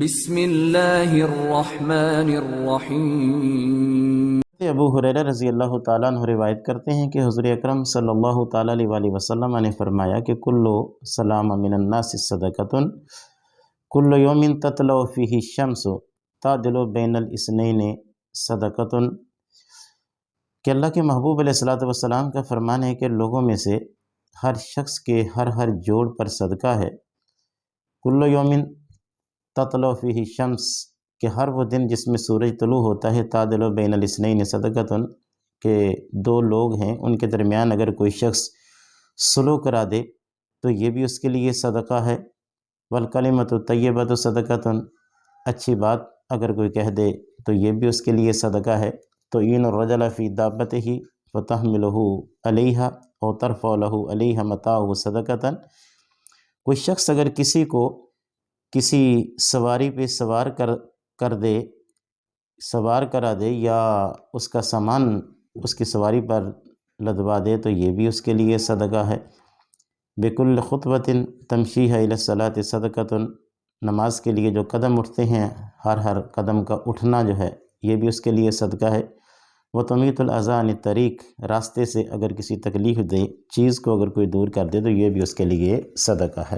بسم اللہ الرحمن الرحیم۔ ابو ہریرہ رضی اللہ تعالیٰ عنہ روایت کرتے ہیں کہ حضور اکرم صلی اللہ تعالیٰ علیہ وسلم نے فرمایا کہ کل سلام من الناس صدقۃ کل یوم تطلع فیہ الشمس تعدل بین الاثنین صدقۃ، کہ اللہ کے محبوب علیہ السلام کا فرمان ہے کہ لوگوں میں سے ہر شخص کے ہر جوڑ پر صدقہ ہے۔ کل یوم تطلع فیہ الشمس، کہ ہر وہ دن جس میں سورج طلوع ہوتا ہے، تعدل بین الاثنین صدقۃ، کہ دو لوگ ہیں ان کے درمیان اگر کوئی شخص صلح کرا دے تو یہ بھی اس کے لیے صدقہ ہے۔ والکلمۃ الطیبۃ صدقۃ، اچھی بات اگر کوئی کہہ دے تو یہ بھی اس کے لیے صدقہ ہے۔ تعین الرجل فی دابتہ فتحملہ علیہ او ترفع لہ علیہ متاعہ صدقۃ، کوئی شخص اگر کسی کو کسی سواری پہ سوار کرا دے یا اس کا سامان اس کی سواری پر لدوا دے تو یہ بھی اس کے لیے صدقہ ہے۔ بکل خطوۃ تمشیہ الی الصلاۃ صدقۃ، نماز کے لیے جو قدم اٹھتے ہیں ہر قدم کا اٹھنا جو ہے یہ بھی اس کے لیے صدقہ ہے۔ وتمیت الاذی عن الطریق، راستے سے اگر کسی تکلیف دہ چیز کو اگر کوئی دور کر دے تو یہ بھی اس کے لیے صدقہ ہے۔